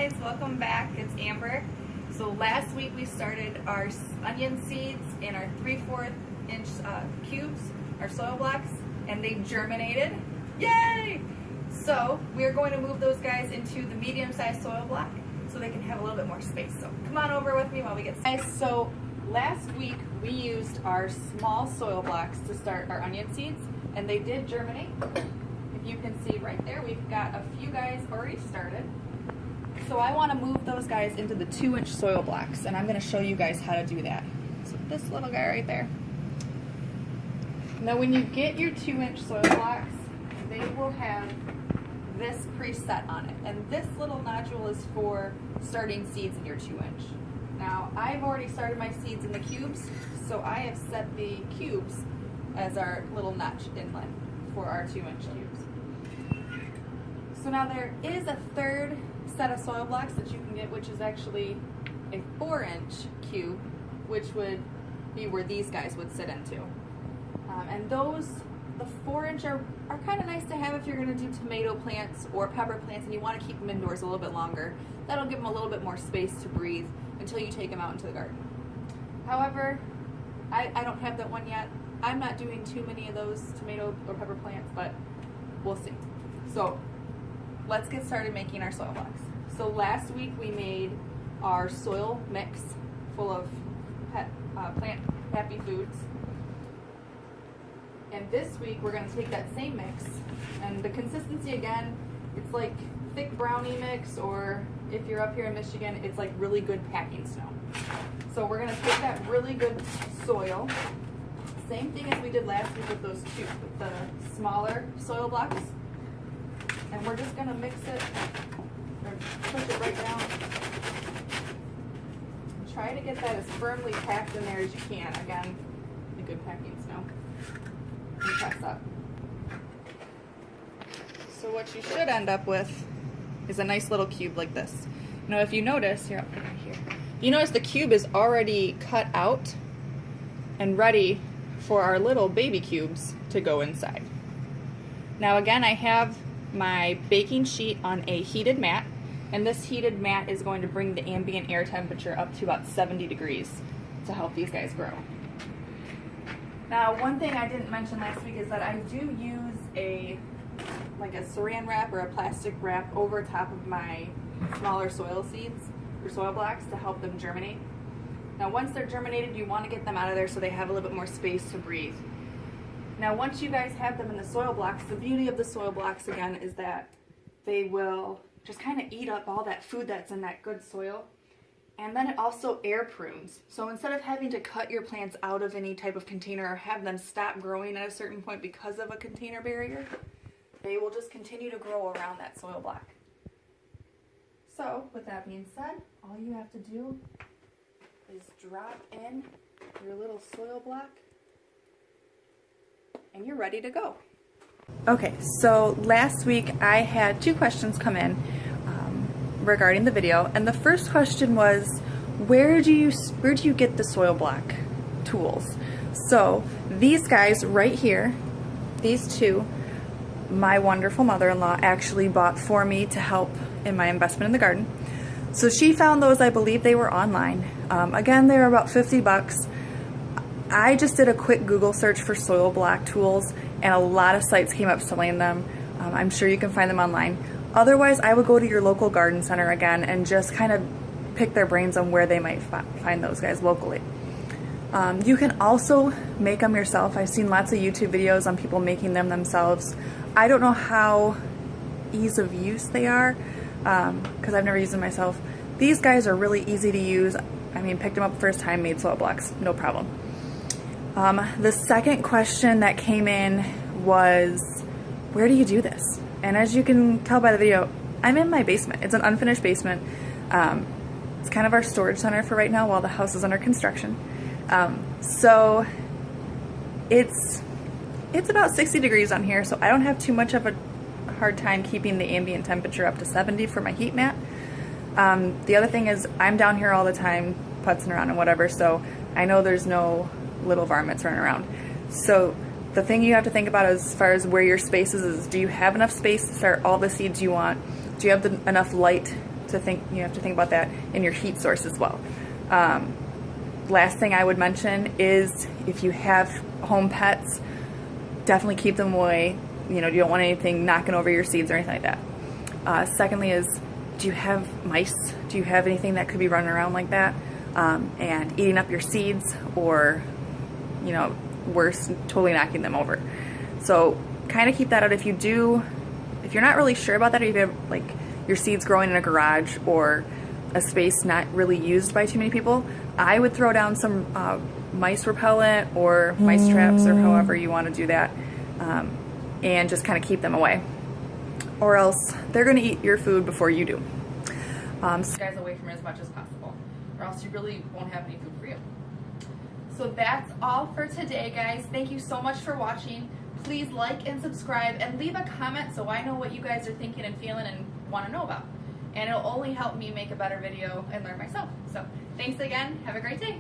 guys, welcome back. It's Amber. So last week we started our onion seeds in our 3/4 inch cubes, our soil blocks, and they germinated. Yay! So we're going to move those guys into the medium-sized soil block so they can have a little bit more space. So come on over with me while we get started. So last week we used our small soil blocks to start our onion seeds, and they did germinate. If you can see right there, we've got a few guys already started. So I want to move those guys into the 2-inch soil blocks, and I'm going to show you guys how to do that. So this little guy right there. Now when you get your 2-inch soil blocks, they will have this preset on it, and this little nodule is for starting seeds in your 2-inch. Now I've already started my seeds in the cubes, so I have set the cubes as our little notch inlet for our 2-inch cubes. So now there is a third set of soil blocks that you can get, which is actually a 4-inch cube, which would be where these guys would sit into. And those, the 4-inch are kind of nice to have if you're going to do tomato plants or pepper plants and you want to keep them indoors a little bit longer. That'll give them a little bit more space to breathe until you take them out into the garden. However, I don't have that one yet. I'm not doing too many of those tomato or pepper plants, but we'll see. So let's get started making our soil blocks. So last week we made our soil mix full of plant happy foods. And this week we're going to take that same mix, and the consistency again, it's like thick brownie mix, or if you're up here in Michigan, it's like really good packing snow. So we're going to take that really good soil, same thing as we did last week with those two, with the smaller soil blocks, and we're just going to mix it, or push it right down. Try to get that as firmly packed in there as you can. Again, the good packing snow. And press up. So what you should end up with is a nice little cube like this. Now if you notice, here, I'll put it here. You notice the cube is already cut out and ready for our little baby cubes to go inside. Now again, I have my baking sheet on a heated mat, and this heated mat is going to bring the ambient air temperature up to about 70 degrees to help these guys grow. Now one thing I didn't mention last week is that I do use like a saran wrap or a plastic wrap over top of my smaller soil seeds or soil blocks to help them germinate. Now once they're germinated, you want to get them out of there so they have a little bit more space to breathe. Now once you guys have them in the soil blocks, the beauty of the soil blocks again is that they will just kind of eat up all that food that's in that good soil, and then it also air prunes. So instead of having to cut your plants out of any type of container or have them stop growing at a certain point because of a container barrier, they will just continue to grow around that soil block. So with that being said, all you have to do is drop in your little soil block and you're ready to go. Okay, so last week I had 2 questions come in regarding the video, and the first question was, where do you get the soil block tools? So these guys right here, these 2, my wonderful mother-in-law actually bought for me to help in my investment in the garden. So she found those, I believe they were online. Again, they were about 50 bucks. I just did a quick Google search for soil block tools, and a lot of sites came up selling them. I'm sure you can find them online. Otherwise, I would go to your local garden center again and just kind of pick their brains on where they might find those guys locally. You can also make them yourself. I've seen lots of YouTube videos on people making them themselves. I don't know how ease of use they are because I've never used them myself. These guys are really easy to use. I mean, picked them up first time, made soil blocks, no problem. The second question that came in was, where do you do this? And as you can tell by the video, I'm in my basement. It's an unfinished basement. It's kind of our storage center for right now while the house is under construction. So it's about 60 degrees on here, so I don't have too much of a hard time keeping the ambient temperature up to 70 for my heat mat. The other thing is I'm down here all the time putzing around and whatever, so I know there's no little varmints running around. So the thing you have to think about as far as where your space is do you have enough space to start all the seeds you want? Do you have enough light to think about that in your heat source as well. Last thing I would mention is if you have home pets, definitely keep them away. You know, you don't want anything knocking over your seeds or anything like that. Secondly is, do you have mice? Do you have anything that could be running around like that and eating up your seeds, or, you know, worse, totally knocking them over? So kind of keep that out. If you're not really sure about that, or you have like your seeds growing in a garage or a space not really used by too many people, I would throw down some mice repellent or mice traps, or however you want to do that, and just kind of keep them away, or else they're going to eat your food before you do. So guys, away from it as much as possible, or else you really won't have any food for you. So that's all for today, guys. Thank you so much for watching. Please like and subscribe and leave a comment so I know what you guys are thinking and feeling and want to know about. And it'll only help me make a better video and learn myself. So thanks again. Have a great day.